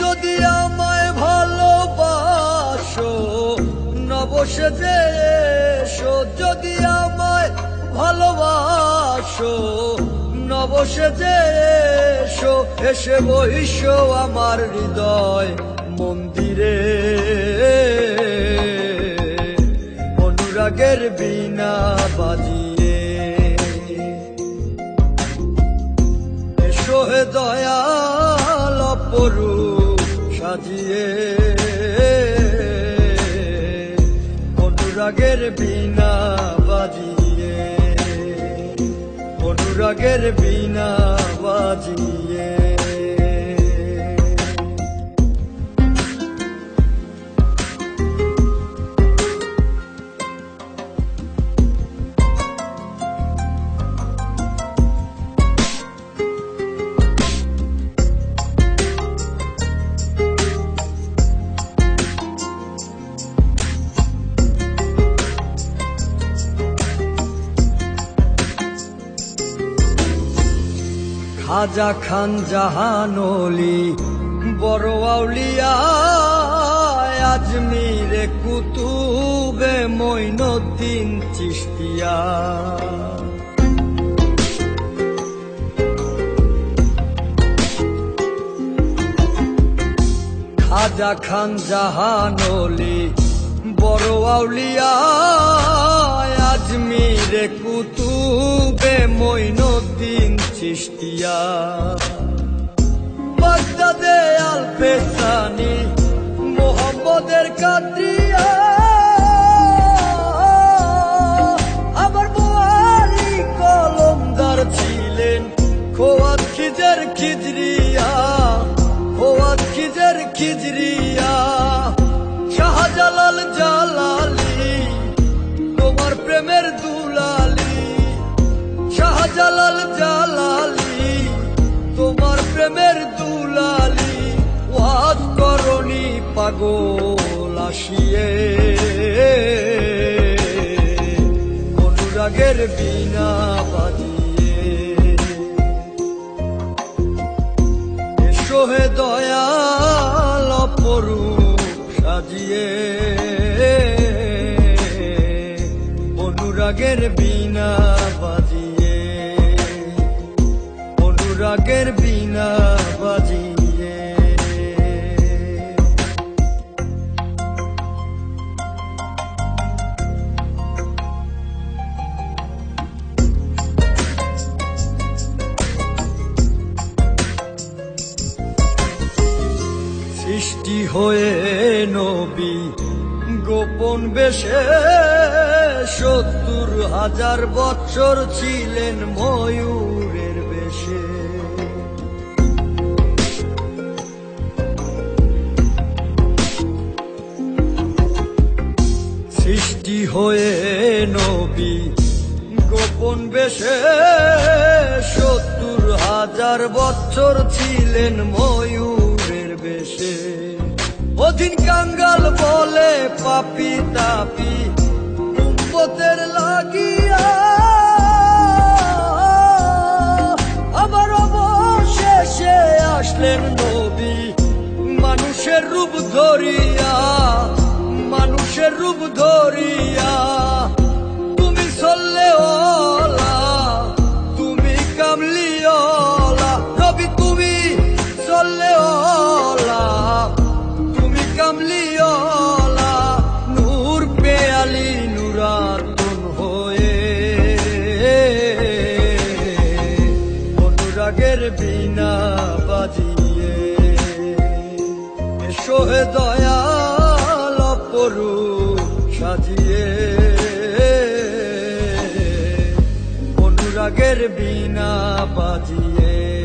যদি আমায় ভালোবাসো নবসেজে এসো, যদি আমায় ভালোবাসো নবসেজে এসো, এসে বইসো আমার হৃদয় মন্দিরে, অনুরাগের বীণা বাজিয়ে। এসো হে দয়াল অপরূপ সাজিয়ে, অনুরাগের বীণা বাজিয়ে, অনুরাগের বীণা বাজিয়ে। খাজা খান জাহানলি বড় আউলিয়া, আজমিরে কুতুবে মঈনুদ্দিন চিশতিয়া। খাজা খান জাহানলি বড় আউলিয়া, আজমিরে কুতুবে মঈনুদ্দিন চিশতিয়া। বাগদাদে আল-ফেসানি মোহাম্মদের কাদরিয়া, আমার বোয়ালি কলমদার ছিলেন খোয়াত খিজর খিজরিয়া, খোয়াত খিজর খিজরিয়া। শাহজালাল জালালি তোমার প্রেমের দুলালি, শাহজালাল জালালি তোমার প্রেমের দুলালি। ওয়াজ করনি পাগল আসিয়ে, অনুরাগের বীণা বাজিয়ে। এসো হে দয়াল অপরূপ সাজিয়ে, অনুরাগের বীণা বাজিয়ে, অনুরাগের বীণা বাজিয়ে। সৃষ্টি হয়ে নবী গোপন বেশে, ৭০,০০০ বৎসর ছিলেন ময়ূরের বেশে। সৃষ্টি হয়ে নবী গোপন বেশে, ৭০,০০০ বৎসর ছিলেন ময়ূরের বেশে। অধীন কাঙ্গাল বলে পাপি তাপি উম্মতের লাগিয়া, আবার অবশেষে আসলেন নবী মানুষের রূপ ধরিয়া, মানুষের রূপ ধরিয়া। তুমি সল্লেওয়ালা, তুমি কামলিওয়ালা নবী, তুমি সল্লেওয়ালা, তুমি কামলিওয়ালা। নূর পেয়ালি নুরাতুন হয়ে, অনুরাগের বীণা বাজিয়ে। এসো হে দয়াল অপরূপ সাজিয়ে, অনুরাগের বিনা বাজিয়ে